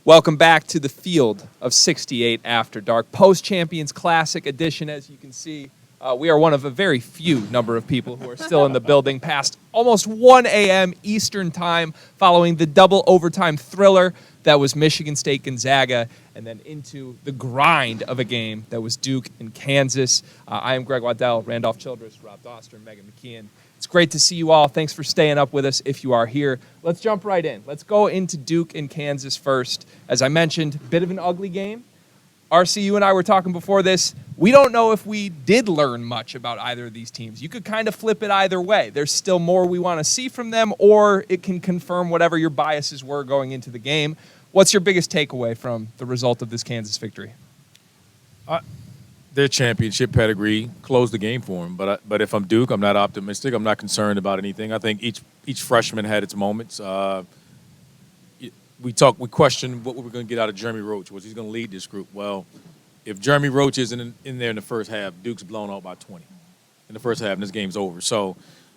Welcome back to the Field of 68 After Dark, Post-Champions Classic edition. As you can see, we are one of a very few number of people who are still in the building past almost 1 a.m. Eastern time following the double overtime thriller that was Michigan State Gonzaga, and then into the grind of a game that was Duke and Kansas. I am Greg Waddell, Randolph Childress, Rob Doster, and Megan McKeon. It's great to see you all. Thanks for staying up with us if you are here. Let's jump right in. Let's go into Duke and Kansas first. As I mentioned, bit of an ugly game. RC, you and I were talking before this. We don't know if we did learn much about either of these teams. You could kind of flip it either way. There's still more we want to see from them, or it can confirm whatever your biases were going into the game. What's your biggest takeaway from the result of this Kansas victory? Their championship pedigree closed the game for them. But if I'm Duke, I'm not optimistic. I'm not concerned about anything. I think each freshman had its moments. We questioned what we were going to get out of Jeremy Roach. Was he going to lead this group? Well, if Jeremy Roach isn't in there in the first half, Duke's blown out by 20 in the first half, and this game's over. So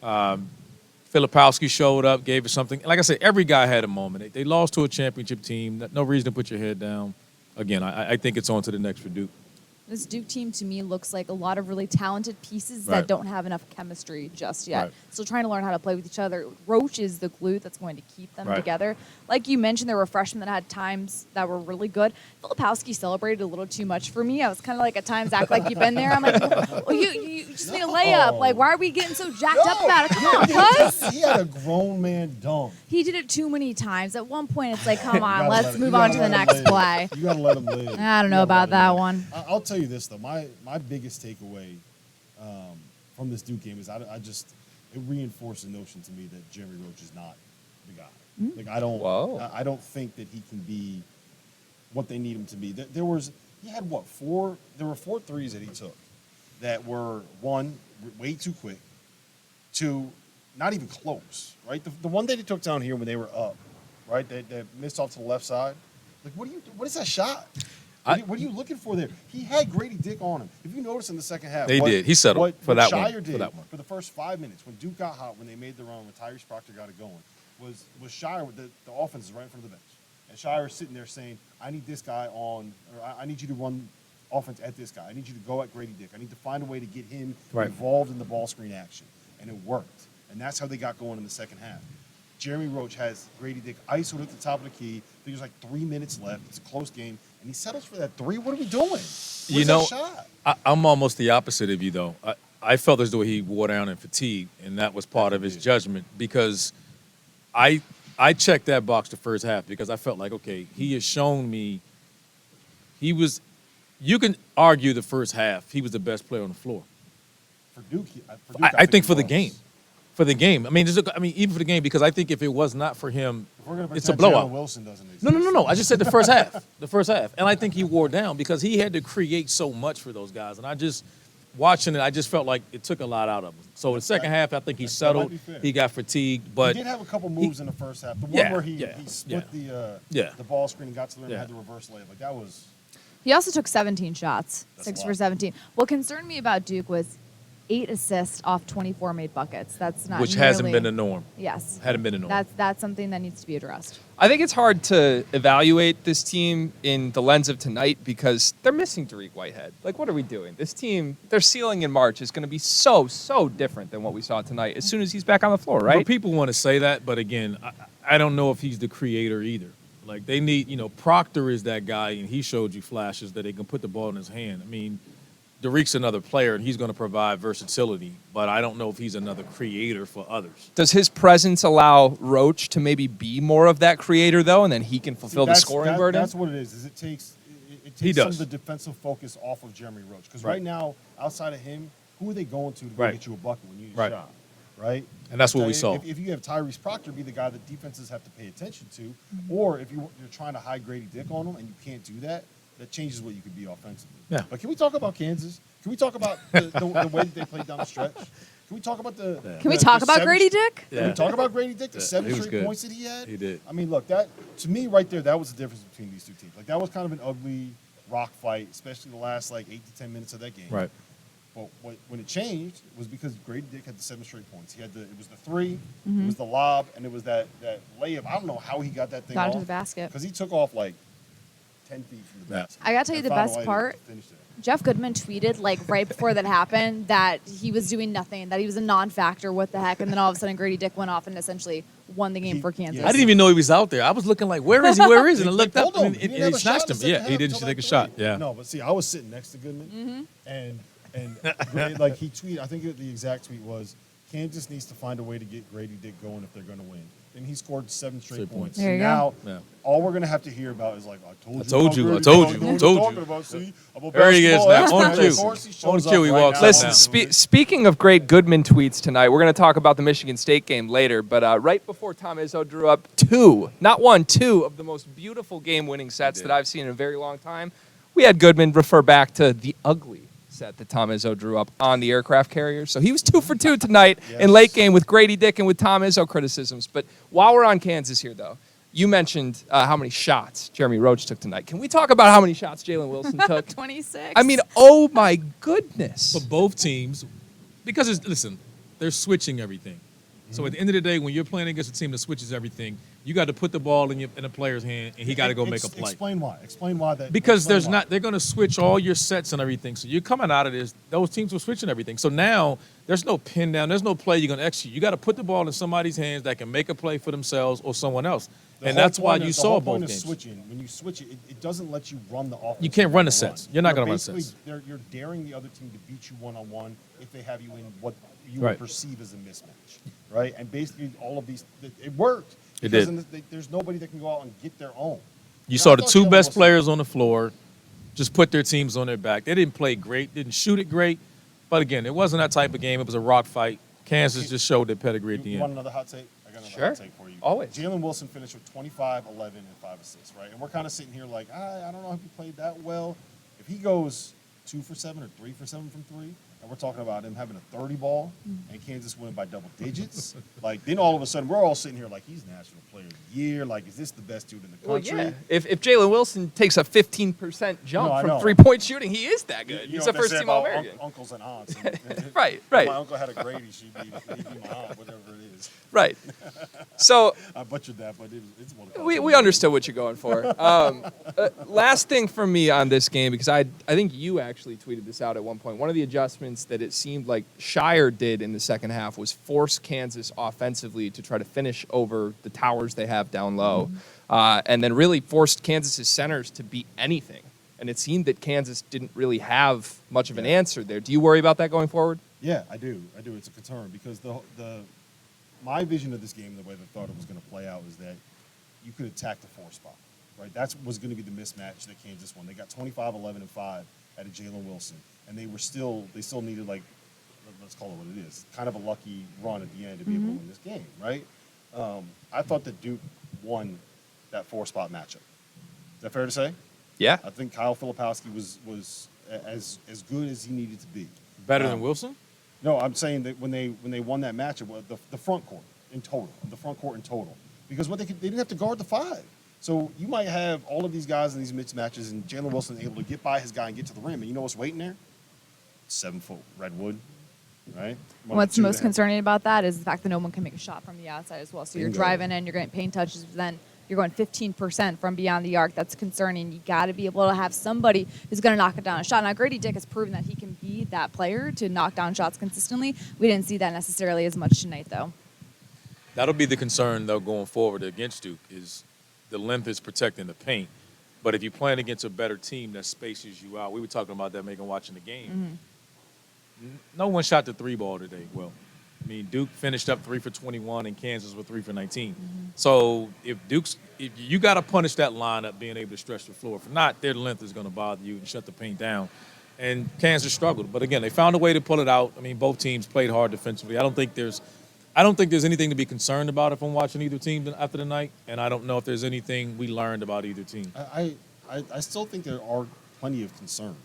Filipowski showed up, gave us something. Like I said, every guy had a moment. They lost to a championship team. No reason to put your head down. Again, I think it's on to the next for Duke. This Duke team, to me, looks like a lot of really talented pieces that don't have enough chemistry just yet. Right. Still trying to learn how to play with each other. Roach is the glue that's going to keep them together. Like you mentioned, there were freshmen that had times that were really good. Filipowski celebrated a little too much for me. I was kind of like, at times, act like you've been there. I'm like, well, you just need a layup. Like, why are we getting so jacked up about it? Come on, cuz. He had a grown man dunk. He did it too many times. At one point, it's like, come on, let's move on to the next play. You got to let him live. I don't know about that one. I'll tell you this, though. My biggest takeaway from this Duke game is it reinforced the notion to me that Jeremy Roach is not the guy. Like I don't think that he can be what they need him to be. There were 4 threes that he took that were, one, way too quick, two, not even close, right? The one that he took down here when they were up, right? That missed off to the left side. Like, what is that shot? What are you looking for there? He had Grady Dick on him. If you notice in the second half, He settled for that one. For the first 5 minutes, when Duke got hot, when they made the run, when Tyrese Proctor got it going, was Shire with the offense is right in front of the bench. And Shire is sitting there saying, I need this guy on, or I need you to run offense at this guy. I need you to go at Grady Dick. I need to find a way to get him involved in the ball screen action. And it worked. And that's how they got going in the second half. Jeremy Roach has Grady Dick isoed at the top of the key. I think there's like 3 minutes left. It's a close game. And he settles for that three. What are we doing? Where's that shot? I'm almost the opposite of you, though. I felt as though he wore down in fatigue, and that was part of his judgment because I checked that box the first half because I felt like, okay, he has shown me you can argue the first half he was the best player on the floor. For Duke, I think for the game. For the game. I mean, even for the game, because I think if it was not for him, it's a blowout. Jalen Wilson doesn't exist. No. I just said the first half. The first half. And I think he wore down because he had to create so much for those guys. And I just, watching it, I just felt like it took a lot out of him. So the second half, I think he settled. He got fatigued. But he did have a couple moves in the first half. The one where he split the ball screen and got to there and had the reverse layup. Like, that was... He also took 17 shots, 6 for 17. What concerned me about Duke was 8 assists off 24 made buckets. That's not Which hasn't been the norm. Yes. Hadn't been the norm. That's something that needs to be addressed. I think it's hard to evaluate this team in the lens of tonight because they're missing Dariq Whitehead. Like, what are we doing? This team, their ceiling in March is going to be so different than what we saw tonight as soon as he's back on the floor, right? Well, people want to say that, but again, I don't know if he's the creator either. Like, they need, Proctor is that guy, and he showed you flashes that they can put the ball in his hand. I mean, Dariq's another player, and he's going to provide versatility, but I don't know if he's another creator for others. Does his presence allow Roach to maybe be more of that creator, though, and then he can fulfill the scoring burden? That's what it is it takes some of the defensive focus off of Jeremy Roach. Because right now, outside of him, who are they going to go get you a bucket when you need a shot? Right? And that's what we saw. If you have Tyrese Proctor be the guy that defenses have to pay attention to, or if you're trying to hide Grady Dick on him and you can't do that, that changes what you could be offensively. Yeah. But can we talk about Kansas? Can we talk about the way that they played down the stretch? Can we talk about Can we talk about Grady Dick? Can we talk about Grady Dick? The 7 straight points that he had? He did. I mean, look, that to me right there, that was the difference between these two teams. Like, that was kind of an ugly rock fight, especially the last 8 to 10 minutes of that game. Right. But when it changed was because Grady Dick had the 7 straight points. It was the 3, it was the lob, and it was that layup. I don't know how he got that thing Got off. into the basket. Because he took off like 10 feet from the basket. I got to tell you the best part. Jeff Goodman tweeted like right before that happened that he was doing nothing, that he was a non-factor. What the heck? And then all of a sudden Grady Dick went off and essentially won the game for Kansas. I didn't even know he was out there. I was looking like, where is he? Where is he? And I looked up and he he snatched him. Yeah, he didn't take a shot. Yeah. No, but see, I was sitting next to Goodman, and like he tweeted, I think the exact tweet was, Kansas needs to find a way to get Grady Dick going if they're going to win. And he scored 7 straight points. There you now, go. all we're going to have to hear about is like, I told you. See, there he is now. On cue. On cue, he walks up now. Speaking of great Goodman tweets tonight, we're going to talk about the Michigan State game later. But right before Tom Izzo drew up 2, not 1, 2 of the most beautiful game-winning sets that I've seen in a very long time, we had Goodman refer back to the ugly set that Tom Izzo drew up on the aircraft carrier. So he was 2 for 2 tonight in late game with Grady Dick and with Tom Izzo criticisms. But while we're on Kansas here, though, you mentioned how many shots Jeremy Roach took tonight. Can we talk about how many shots Jalen Wilson took? 26. I mean, oh my goodness. For both teams, because listen, they're switching everything. So at the end of the day, when you're playing against a team that switches everything, you got to put the ball in a player's hand, and he got to go make a play. Explain why. Explain why that. Because they're going to switch all your sets and everything. So you're coming out of this. Those teams were switching everything. So now there's no pin down. There's no play you're going to execute. You got to put the ball in somebody's hands that can make a play for themselves or someone else. And that's why you saw both games. Switching, when you switch it doesn't let you run the offense. You can't run the sets. You're not going to run sets. You're daring the other team to beat you one-on-one if they have you in what you would perceive as a mismatch, right? And basically all of these, it worked. It did. There's nobody that can go out and get their own. You saw the 2 best players on the floor just put their teams on their back. They didn't play great, didn't shoot it great. But again, it wasn't that type of game. It was a rock fight. Kansas just showed their pedigree at the end. You want another hot take? I got another hot take for you. Always. Jalen Wilson finished with 25, 11, and 5 assists, right? And we're kind of sitting here like, I don't know if he played that well. If he goes 2 for 7 or 3 for 7 from 3, and we're talking about him having a 30 ball and Kansas winning by double digits, like then all of a sudden we're all sitting here like he's National Player of the Year. Like, is this the best dude in the country? Well, yeah. If Jalen Wilson takes a 15% jump from 3-point shooting, he is that good. He's a first-team All-American. Uncles and aunts. Right. My uncle had a Grady. She'd be my aunt, whatever it is. Right. So I butchered that, but it's one. We understood what you're going for. Last thing for me on this game, because I think you actually tweeted this out at one point. One of the adjustments that it seemed like Shire did in the second half was force Kansas offensively to try to finish over the towers they have down low, and then really forced Kansas's centers to beat anything. And it seemed that Kansas didn't really have much of an answer there. Do you worry about that going forward? Yeah, I do. It's a concern because my vision of this game, the way I thought it was going to play out, is that you could attack the 4 spot, right? That was going to be the mismatch that Kansas won. They got 25, 11, and 5 out of Jalen Wilson, and they still needed, like, let's call it what it is, kind of a lucky run at the end to be able to win this game, right? I thought that Duke won that 4 spot matchup. Is that fair to say? Yeah. I think Kyle Filipowski was as good as he needed to be. Better than Wilson? No, I'm saying that when they won that matchup, the front court in total, because they didn't have to guard the 5. So you might have all of these guys in these mismatches, and Jalen Wilson able to get by his guy and get to the rim, and you know what's waiting there? 7-foot redwood, right? What's most concerning about that is the fact that no one can make a shot from the outside as well. So you're driving in, you're getting paint touches, but then you're going 15% from beyond the arc. That's concerning. You got to be able to have somebody who's going to knock it down a shot. Now, Grady Dick has proven that he can be that player to knock down shots consistently. We didn't see that necessarily as much tonight, though. That'll be the concern, though, going forward against Duke, is the length is protecting the paint. But if you're playing against a better team that spaces you out, we were talking about that, Megan, watching the game. No one shot the 3 ball today. Well, I mean, Duke finished up 3 for 21, and Kansas with 3 for 19. So if you got to punish that lineup being able to stretch the floor. If not, their length is going to bother you and shut the paint down. And Kansas struggled, but again, they found a way to pull it out. I mean, both teams played hard defensively. I don't think there's anything to be concerned about if I'm watching either team after the night, and I don't know if there's anything we learned about either team. I still think there are plenty of concerns.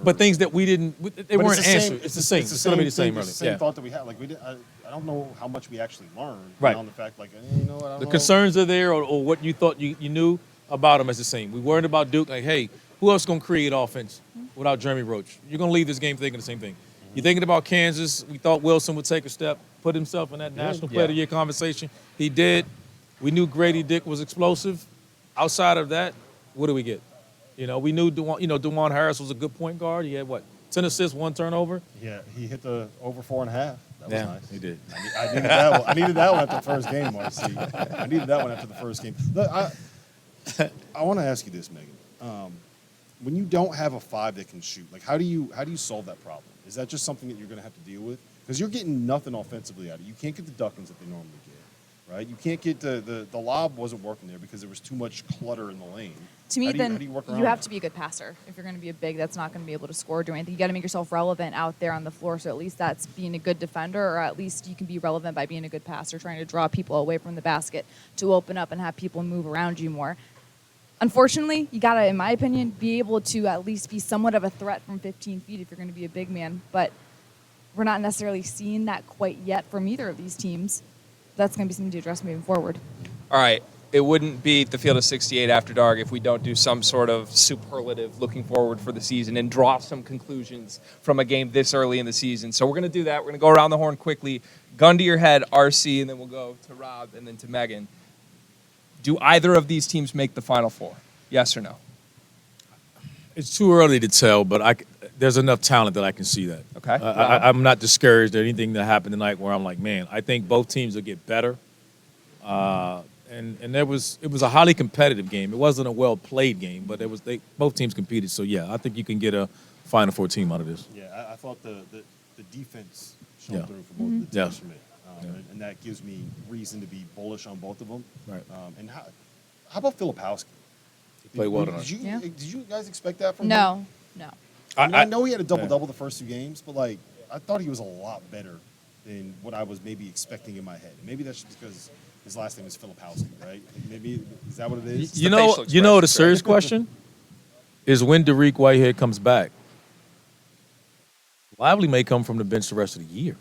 But things that we didn't, they weren't answered. It's the same. It's going to be the same. It's the same thought that we had. Like I don't know how much we actually learned. Right. On the fact, like, you know what, I don't the know. concerns are there, or what you thought you knew about them is the same. We worried about Duke. Like, hey, who else is going to create offense without Jeremy Roach? You're going to leave this game thinking the same thing. You're thinking about Kansas. We thought Wilson would take a step, put himself in that National Player of the Year conversation. He did. We knew Grady Dick was explosive. Outside of that, what do we get? We knew DeJuan Harris was a good point guard. He had, 10 assists, 1 turnover? Yeah, he hit the over 4.5. That was nice. He did. I needed that one. I needed that one after the first game, RC. I needed that one after the first game. Look, I want to ask you this, Megan. When you don't have a 5 that can shoot, like how do you solve that problem? Is that just something that you're going to have to deal with? Because you're getting nothing offensively out of it. You can't get the duckings that they normally get, right? You can't get the lob wasn't working there because there was too much clutter in the lane. To me, how do you work around you have that? to be a good passer. If you're going to be a big that's not going to be able to score or do anything, you got to make yourself relevant out there on the floor. So at least that's being a good defender, or at least you can be relevant by being a good passer, trying to draw people away from the basket to open up and have people move around you more. Unfortunately, you got to, in my opinion, be able to at least be somewhat of a threat from 15 feet if you're going to be a big man. But we're not necessarily seeing that quite yet from either of these teams. That's going to be something to address moving forward. All right. It wouldn't be the Field of 68 after dark if we don't do some sort of superlative looking forward for the season and draw some conclusions from a game this early in the season. So we're going to do that. We're going to go around the horn quickly. Gun to your head, RC, and then we'll go to Rob and then to Megan. Do either of these teams make the Final Four? Yes or no? It's too early to tell, but there's enough talent that I can see that. Okay. I'm not discouraged at anything that happened tonight where I'm like, man, I think both teams will get better. And it was a highly competitive game. It wasn't a well-played game, but both teams competed. So, yeah, I think you can get a Final Four team out of this. Yeah, I thought the defense showed through for both of the teams for me. And that gives me reason to be bullish on both of them. Right. And how about Filipowski? He played well tonight. Did you guys expect that from him? No. I know he had a double-double the first 2 games, but, I thought he was a lot better than what I was maybe expecting in my head. Maybe that's just because his last name is Filipowski, right? Maybe is that what it is? You know the serious question is when Derek Whitehead comes back. Lively may come from the bench the rest of the year.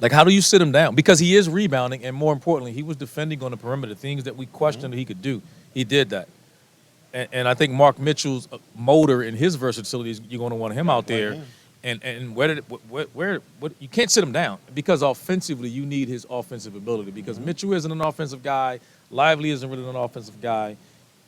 Like, how do you sit him down? Because he is rebounding, and more importantly, he was defending on the perimeter, things that we questioned he could do. He did that. And I think Mark Mitchell's motor and his versatility, you're going to want him out there. And where you can't sit him down because offensively you need his offensive ability because Mitchell isn't an offensive guy, Lively isn't really an offensive guy.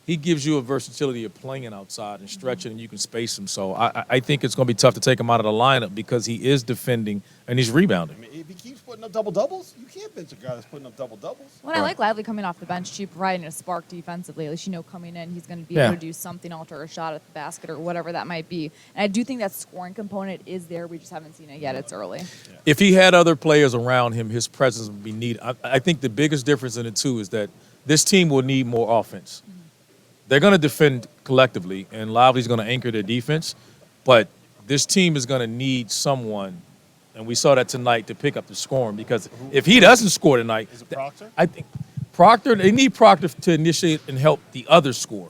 He gives you a versatility of playing outside and stretching, and you can space him. So I think it's going to be tough to take him out of the lineup because he is defending and he's rebounding. I mean, if he keeps putting up double-doubles, you can't bench a guy that's putting up double-doubles. Well, I like Lively coming off the bench, too, providing a spark defensively. At least coming in, he's going to be able to do something, alter a shot at the basket or whatever that might be. And I do think that scoring component is there. We just haven't seen it yet. It's early. Yeah. If he had other players around him, his presence would be needed. I think the biggest difference in the two is that this team will need more offense. Mm-hmm. They're going to defend collectively, and Lively's going to anchor their defense. But this team is going to need someone, and we saw that tonight, to pick up the scoring. Because if he doesn't score tonight, Is it Proctor? I think they need Proctor to initiate and help the others score.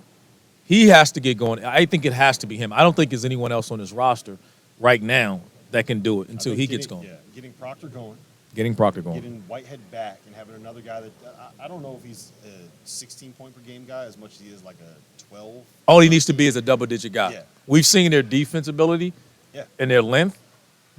He has to get going. I think it has to be him. I don't think there's anyone else on this roster right now that can do it until he gets going. Yeah, getting Proctor going. Getting Proctor going. Getting Whitehead back and having another guy that I don't know if he's a 16-point per game guy as much as he is like a 12. All he needs to be is a double-digit guy. Yeah. We've seen their defense ability Yeah. and their length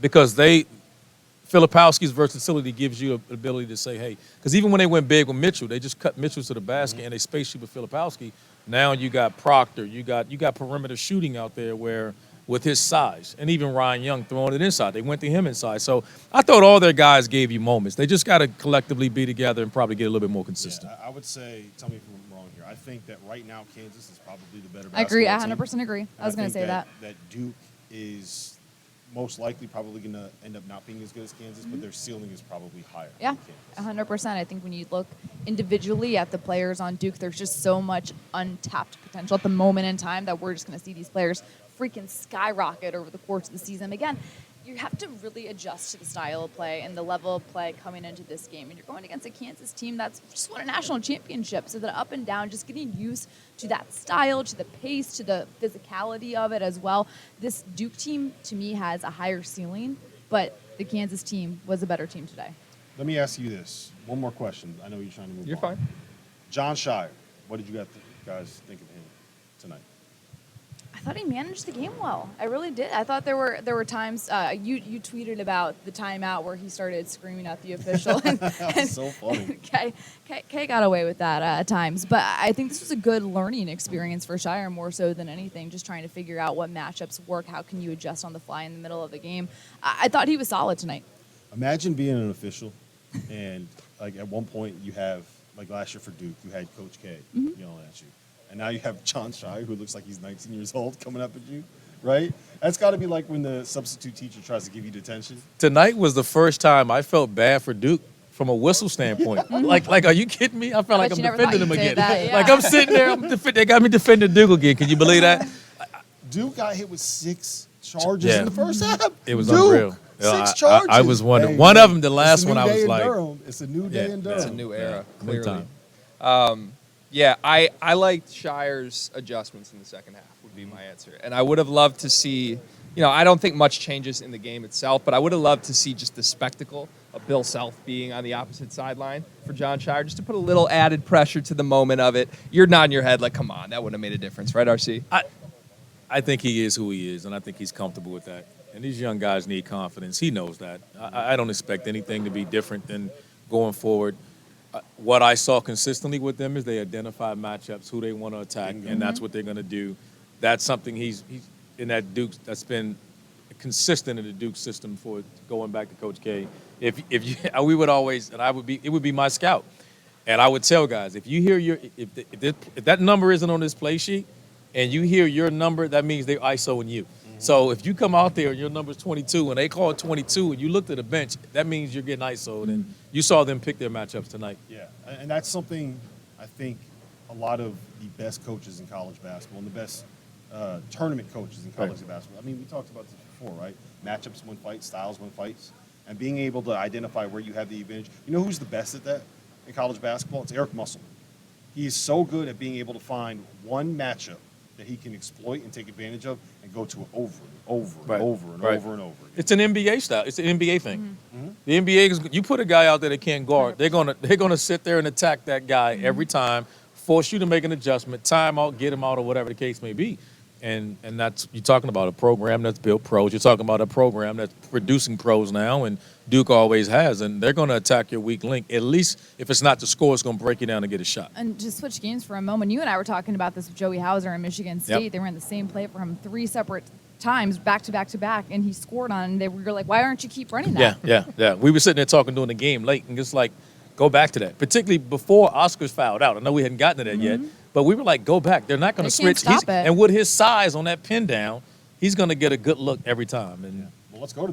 because Filipowski's versatility gives you the ability to say, hey, because even when they went big with Mitchell, they just cut Mitchell to the basket and they spaced you with Filipowski. Now you got Proctor, you got perimeter shooting out there where with his size, and even Ryan Young throwing it inside. They went to him inside. So I thought all their guys gave you moments. They just got to collectively be together and probably get a little bit more consistent. Yeah, I would say, tell me if I'm wrong here, I think that right now Kansas is probably the better I agree. I basketball team. 100% agree. I was going to say that. That Duke is most likely probably going to end up not being as good as Kansas, but their ceiling is probably higher Yeah, than Kansas. 100%. I think when you look individually at the players on Duke, there's just so much untapped potential at the moment in time that we're just going to see these players freaking skyrocket over the course of the season. Again, you have to really adjust to the style of play and the level of play coming into this game. And you're going against a Kansas team that's just won a national championship. So that up and down, just getting used to that style, to the pace, to the physicality of it as well. This Duke team, to me, has a higher ceiling, but the Kansas team was a better team today. Let me ask you this. One more question. I know you're trying to move on. You're fine. John Shire, what did you guys think of him tonight? I thought he managed the game well. I really did. I thought there were times you tweeted about the timeout where he started screaming at the official. And so funny. Kay got away with that at times. But I think this was a good learning experience for Shire more so than anything, just trying to figure out what matchups work, how can you adjust on the fly in the middle of the game. I thought he was solid tonight. Imagine being an official and, like, at one point you have, like last year for Duke, you had Coach K yelling at you. And now you have John Shire, who looks like he's 19 years old, coming up at you, right? That's got to be like when the substitute teacher tries to give you detention. Tonight was the first time I felt bad for Duke from a whistle standpoint. Like, are you kidding me? I felt like I'm defending them again. That, yeah. Like, I'm sitting there, they got me defending Duke again. Can you believe that? Duke got hit with 6 charges in the first half. It was Duke, unreal. 6 charges. I was wondering. Hey, one of them, the last one, I was like, it's a new day in Durham. It's a new era, new clearly. time. Yeah, I liked Shire's adjustments in the second half would be my answer. And I would have loved to see, I don't think much changes in the game itself, but I would have loved to see just the spectacle of Bill Self being on the opposite sideline for John Shire, just to put a little added pressure to the moment of it. You're nodding your head like, come on, that wouldn't have made a difference, right, RC? I think he is who he is, and I think he's comfortable with that. And these young guys need confidence. He knows that. I don't expect anything to be different than going forward. What I saw consistently with them is they identify matchups, who they want to attack, and that's what they're going to do. That's something he's in that Duke that's been consistent in the Duke system for going back to Coach K. If we would always, and it would be my scout, and I would tell guys, if you hear if that number isn't on this play sheet, and you hear your number, that means they're ISOing you. So if you come out there and your number's 22 and they call it 22 and you looked at the bench, that means you're getting ISO'd. And you saw them pick their matchups tonight. Yeah, and that's something I think a lot of the best coaches in college basketball and the best tournament coaches in college basketball. I mean, we talked about this before, right? Matchups win fights, styles win fights, and being able to identify where you have the advantage. You know who's the best at that in college basketball? It's Eric Musselman. He is so good at being able to find one matchup that he can exploit and take advantage of and go to it over and over and over and over and over again. It's an NBA style. It's an NBA thing. The NBA is, you put a guy out there that can't guard, they're gonna sit there and attack that guy every time, force you to make an adjustment, time out, get him out, or whatever the case may be. And that's, you're talking about a program that's built pros. You're talking about a program that's producing pros now, and Duke always has. And they're going to attack your weak link. At least if it's not the score, it's going to break you down and get a shot. And to switch games for a moment, you and I were talking about this with Joey Hauser in Michigan State. Yep. They ran the same play for him 3 separate times, back to back to back, and he scored on it. And they were like, why aren't you keep running that? Yeah. We were sitting there talking during the game late, and just like, go back to that. Particularly before Oscar's fouled out. I know we hadn't gotten to that yet. But we were like, go back. They're not going to switch. Stop it. And with his size on that pin down, he's going to get a good look every time. And Well, let's go to